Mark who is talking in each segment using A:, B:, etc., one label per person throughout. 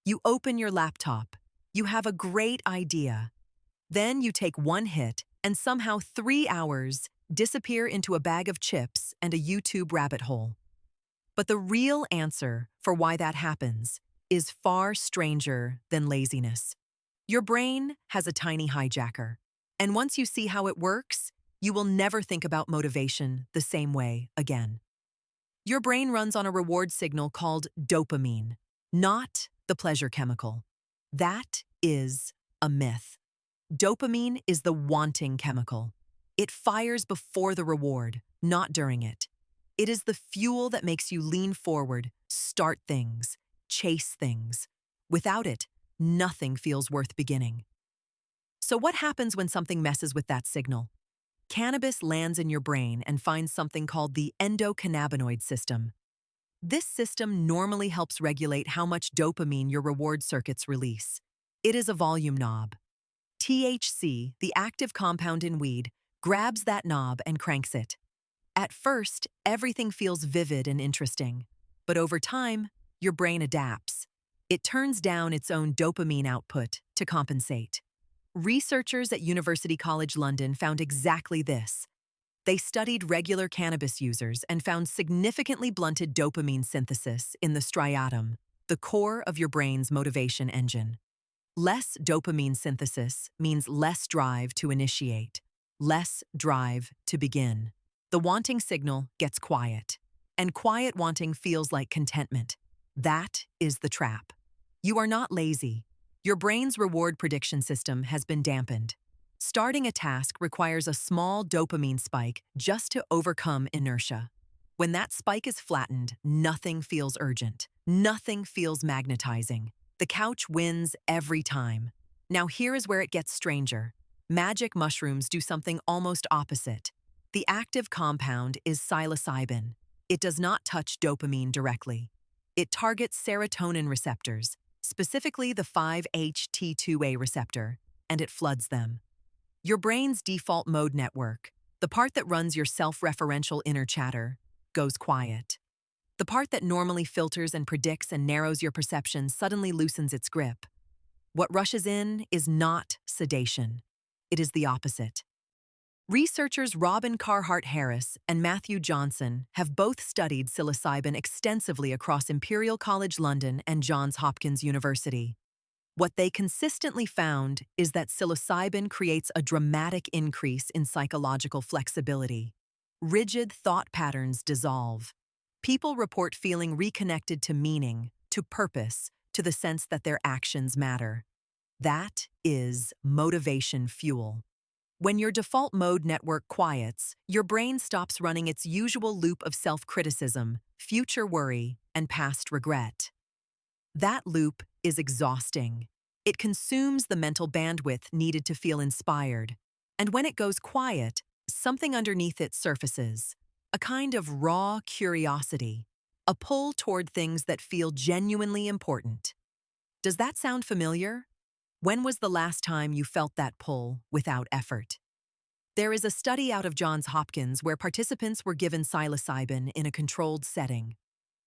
A: You open your laptop. You have a great idea. Then you take one hit, and somehow 3 hours disappear into a bag of chips and a YouTube rabbit hole. But the real answer for why that happens is far stranger than laziness. Your brain has a tiny hijacker, and once you see how it works, you will never think about motivation the same way again. Your brain runs on a reward signal called dopamine, not the pleasure chemical. That is a myth. Dopamine is the wanting chemical. It fires before the reward, not during it. It is the fuel that makes you lean forward, start things, chase things. Without it, nothing feels worth beginning. So what happens when something messes with that signal? Cannabis lands in your brain and finds something called the endocannabinoid system. This system normally helps regulate how much dopamine your reward circuits release. It is a volume knob. THC, the active compound in weed, grabs that knob and cranks it. At first, everything feels vivid and interesting, but over time, your brain adapts. It turns down its own dopamine output to compensate. Researchers at University College London found exactly this. They studied regular cannabis users and found significantly blunted dopamine synthesis in the striatum, the core of your brain's motivation engine. Less dopamine synthesis means less drive to initiate, less drive to begin. The wanting signal gets quiet, and quiet wanting feels like contentment. That is the trap. You are not lazy. Your brain's reward prediction system has been dampened. Starting a task requires a small dopamine spike just to overcome inertia. When that spike is flattened, nothing feels urgent. Nothing feels magnetizing. The couch wins every time. Now here is where it gets stranger. Magic mushrooms do something almost opposite. The active compound is psilocybin. It does not touch dopamine directly. It targets serotonin receptors, specifically the 5-HT2A receptor, and it floods them. Your brain's default mode network, the part that runs your self-referential inner chatter, goes quiet. The part that normally filters and predicts and narrows your perception suddenly loosens its grip. What rushes in is not sedation. It is the opposite. Researchers Robin Carhart-Harris and Matthew Johnson have both studied psilocybin extensively across Imperial College London and Johns Hopkins University. What they consistently found is that psilocybin creates a dramatic increase in psychological flexibility. Rigid thought patterns dissolve. People report feeling reconnected to meaning, to purpose, to the sense that their actions matter. That is motivation fuel. When your default mode network quiets, your brain stops running its usual loop of self-criticism, future worry, and past regret. That loop is exhausting. It consumes the mental bandwidth needed to feel inspired. And when it goes quiet, something underneath it surfaces. A kind of raw curiosity, a pull toward things that feel genuinely important. Does that sound familiar? When was the last time you felt that pull without effort? There is a study out of Johns Hopkins where participants were given psilocybin in a controlled setting.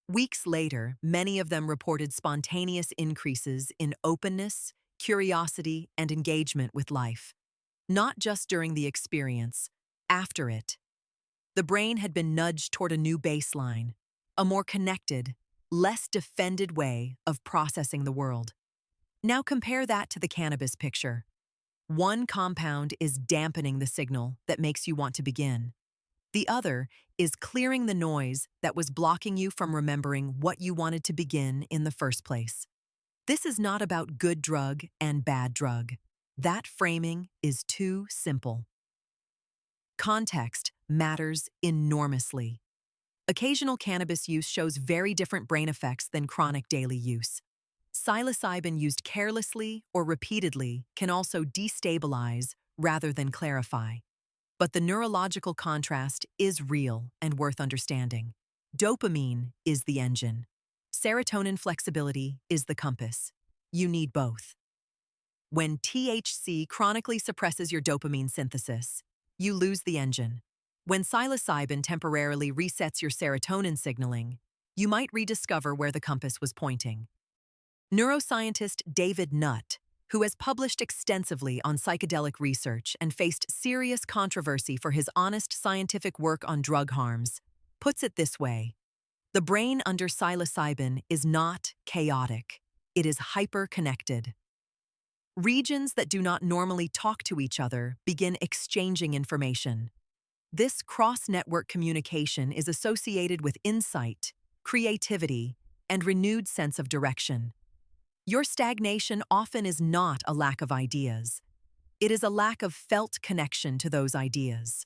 A: Weeks later, many of them reported spontaneous increases in openness, curiosity, and engagement with life. Not just during the experience, after it. The brain had been nudged toward a new baseline, a more connected, less defended way of processing the world. Now compare that to the cannabis picture. One compound is dampening the signal that makes you want to begin. The other is clearing the noise that was blocking you from remembering what you wanted to begin in the first place. This is not about good drug and bad drug. That framing is too simple. Context matters enormously. Occasional cannabis use shows very different brain effects than chronic daily use. Psilocybin used carelessly or repeatedly can also destabilize rather than clarify. But the neurological contrast is real and worth understanding. Dopamine is the engine. Serotonin flexibility is the compass. You need both. When THC chronically suppresses your dopamine synthesis, you lose the engine. When psilocybin temporarily resets your serotonin signaling, you might rediscover where the compass was pointing. Neuroscientist David Nutt, who has published extensively on psychedelic research and faced serious controversy for his honest scientific work on drug harms, puts it this way: the brain under psilocybin is not chaotic, it is hyper-connected. Regions that do not normally talk to each other begin exchanging information. This cross-network communication is associated with insight, creativity, and renewed sense of direction. Your stagnation often is not a lack of ideas. It is a lack of felt connection to those ideas.